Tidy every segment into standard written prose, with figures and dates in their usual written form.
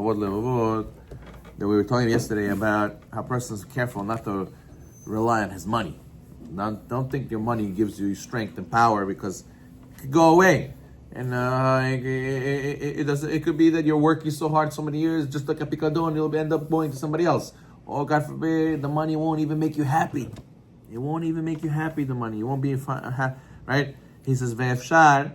HaLevavot, that we were talking yesterday about how a person is careful not to rely on his money. Don't think your money gives you strength and power, because it could go away. And it could be that you're working so hard so many years, just like a picadon, you'll end up going to somebody else. Or God forbid, the money won't even make you happy. It won't even make you happy, the money. You won't be right? He says, Ve'efshar,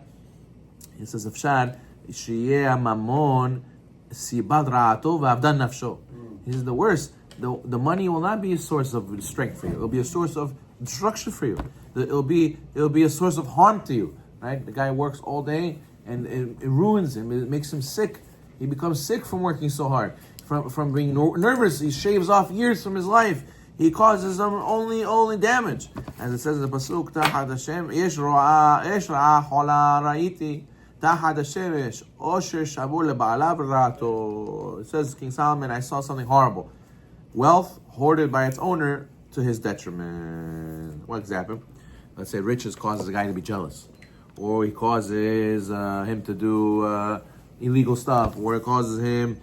Efshar, Shiyeh mamon sibad ra'ato v'avdan nafsho. He says, the worst, the money will not be a source of strength for you. It'll be a source of destruction for you. It'll be a source of harm to you. Right? The guy works all day, and it ruins him. It makes him sick. He becomes sick from working so hard, from being nervous. He shaves off years from his life. He causes them only damage. As it says in the pasuk, Tahad Hashem, Yesh ra'a hola ra'iti, Tahad Hashemesh, Osher shabu leba'alav ra'ato. It says, King Solomon, I saw something horrible. Wealth hoarded by its owner to his detriment. What example? Let's say riches causes a guy to be jealous, or he causes him to do illegal stuff, or it causes him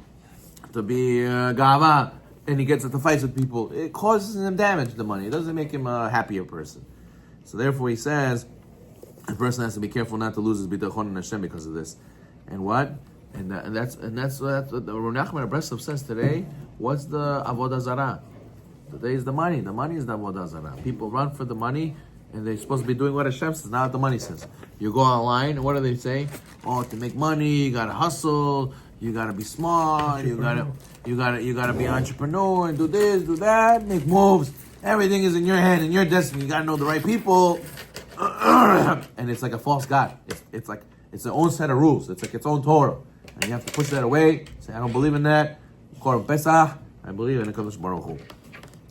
to be gava, and he gets into fights with people. It causes him damage, the money. It doesn't make him a happier person. So therefore he says, a person has to be careful not to lose his bitachon in Hashem because of this. And what? And that's what the Rav Nachman Breslov says today. What's the avodah zarah? Today is the money. The money is the avodah zarah. People run for the money, and they're supposed to be doing what Hashem says, not what the money says. You go online, and what do they say? Oh, to make money, you gotta hustle, you gotta be smart, you gotta be an entrepreneur, and do this, do that, make moves. Everything is in your hand, in your destiny. You gotta know the right people. And it's like a false god. It's like it's its own set of rules. It's like its own Torah. And you have to push that away. Say, I don't believe in that. Korban Pesach, I believe in the Kadosh Baruch Hu.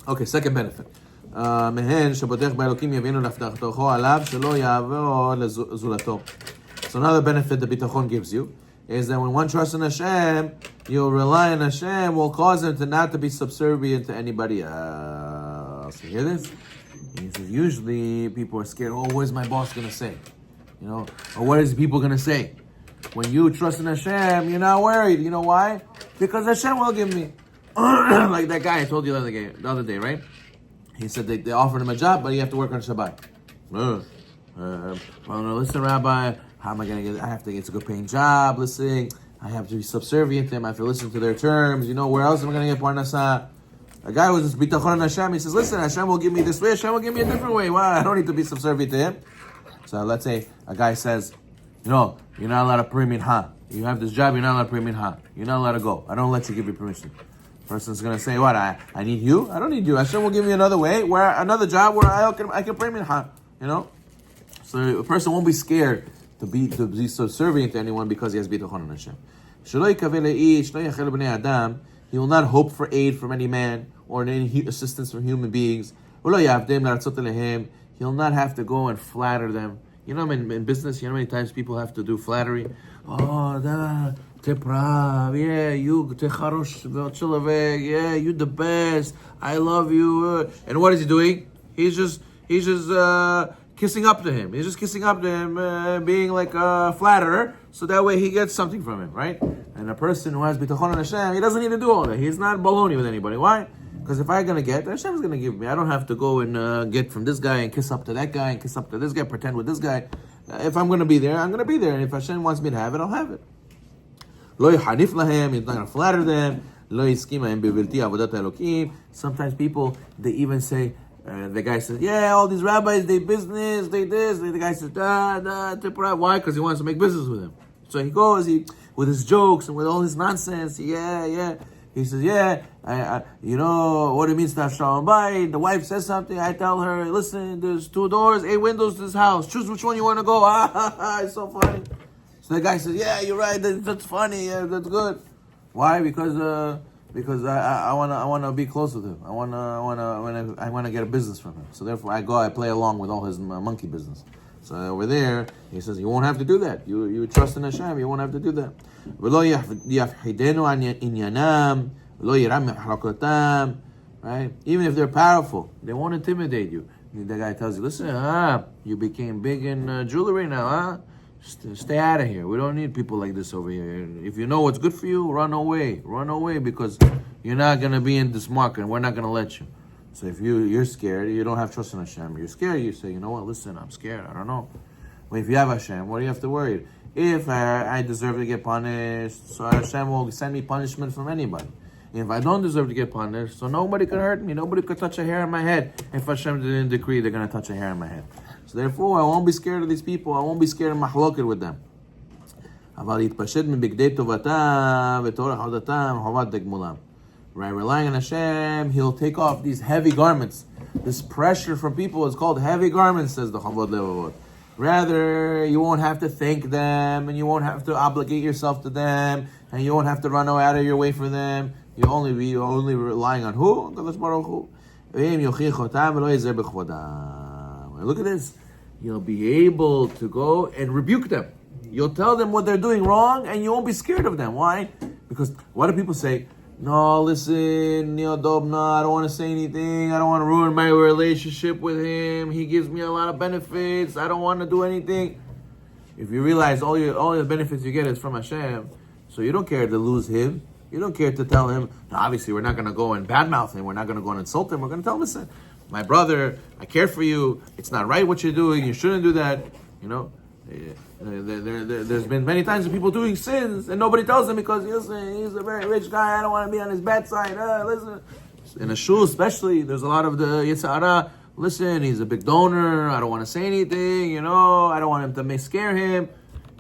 Okay, second benefit. מהן שבוטח באלוקים יבינו להבטחתו עליו שלא יעבור לזולתו. So another benefit the bitachon gives you is that when one trusts in Hashem, you'll rely on Hashem, will cause him to not to be subservient to anybody else. You hear this? He says, usually people are scared, oh, what is my boss going to say? You know, or what is people going to say? When you trust in Hashem, you're not worried. You know why? Because Hashem will give me. Like that guy I told you the other day, right? He said they offered him a job, but he have to work on Shabbat. Well, no, listen, Rabbi, how am I going to get? I have to get it's a good paying job. Listen, I have to be subservient to him. I have to listen to their terms. You know, where else am I going to get parnasa? A guy was bitachon on Hashem. He says, listen, Hashem will give me this way. Hashem will give me a different way. Why? I don't need to be subservient to him. So let's say a guy says, you know, you're not allowed to pray minha. You have this job, you're not allowed to pray minha. You're not allowed to go. I don't let you give you permission. Person's gonna say, "What? I need you? I don't need you. Hashem will give me another way, where another job where I can pray minha." You know, so a person won't be scared to be subservient to anyone because he has bitachon on Hashem. He will not hope for aid from any man or any assistance from human beings. He'll not have to go and flatter them. You know, in business, you know how many times people have to do flattery. Oh, Teprav, yeah, you techarosh, yeah, you the best. I love you. And what is he doing? He's just kissing up to him. He's just kissing up to him, being like a flatterer, so that way he gets something from him, right? And a person who has bitachon on Hashem, he doesn't need to do all that. He's not baloney with anybody. Why? Because if I'm gonna get, Hashem's gonna give me. I don't have to go and get from this guy and kiss up to that guy and kiss up to this guy, pretend with this guy. If I'm gonna be there, I'm gonna be there. And if Hashem wants me to have it, I'll have it. Lo yhanif lahem, he's not going to flatter them. Lo yiskima em bevilti avodat elokim. Sometimes people, they even say, the guy says, yeah, all these rabbis, they business, they this. The guy says, why? Because he wants to make business with him. So he goes, with his jokes and with all his nonsense, yeah. He says, yeah, you know what it means to have shalom bayit. The wife says something, I tell her, listen, there's 2 doors, 8 windows to this house. Choose which one you want to go. It's so funny. So the guy says, yeah, you're right, that's funny, yeah, that's good. Why? Because I wanna be close with him. I wanna get a business from him. So therefore I play along with all his monkey business. So over there, he says, you won't have to do that. You trust in Hashem, you won't have to do that. Right? Even if they're powerful, they won't intimidate you. The guy tells you, listen, you became big in jewelry now, huh? Stay out of here. We don't need people like this over here. If you know what's good for you, run away. Run away, because you're not going to be in this market, and we're not going to let you. So if you're scared, you don't have trust in Hashem, you're scared, you say, you know what, listen, I'm scared, I don't know. Well, if you have Hashem, what do you have to worry? If I deserve to get punished, so Hashem will send me punishment from anybody. If I don't deserve to get punished, so nobody could hurt me, nobody could touch a hair in my head. If Hashem didn't decree they're going to touch a hair in my head. So therefore, I won't be scared of these people, I won't be scared of mahloket with them. Right, relying on Hashem, He'll take off these heavy garments. This pressure from people is called heavy garments, says the HaLevavot. Rather, you won't have to thank them, and you won't have to obligate yourself to them, and you won't have to run out of your way for them. You'll only be relying on who? Look at this. You'll be able to go and rebuke them. You'll tell them what they're doing wrong, and you won't be scared of them. Why? Because what do people say? No, listen, I don't want to say anything. I don't want to ruin my relationship with him. He gives me a lot of benefits. I don't want to do anything. If you realize all the benefits you get is from Hashem, so you don't care to lose him. You don't care to tell him. No, obviously, we're not going to go and badmouth him. We're not going to go and insult him. We're going to tell him, listen, my brother, I care for you. It's not right what you're doing. You shouldn't do that. You know, there's been many times of people doing sins and nobody tells them because he's a very rich guy. I don't want to be on his bad side. Listen, in a shul especially, there's a lot of the Yitzhara. Listen, he's a big donor. I don't want to say anything. I don't want him to scare him.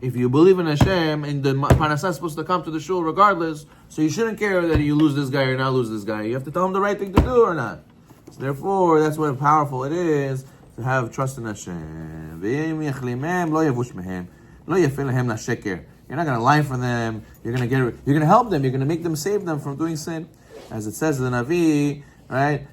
If you believe in Hashem, and the Parnassah is supposed to come to the shul regardless, so you shouldn't care that you lose this guy or not lose this guy. You have to tell him the right thing to do or not. So therefore, that's what powerful it is to have trust in Hashem. You're not going to lie for them. You're going to help them. You're going to make them, save them from doing sin. As it says in the Navi, right?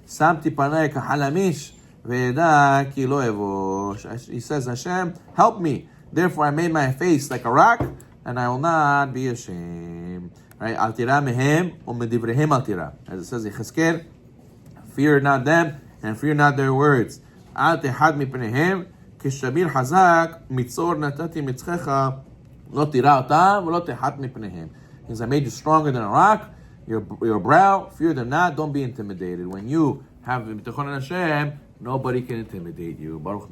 He says, Hashem, help me. Therefore, I made my face like a rock, and I will not be ashamed. Right? As it says in Cheskel, fear not them, and fear not their words. Since I made you stronger than a rock, your brow, fear them not, don't be intimidated. When you have bitachon in Hashem, nobody can intimidate you. Baruch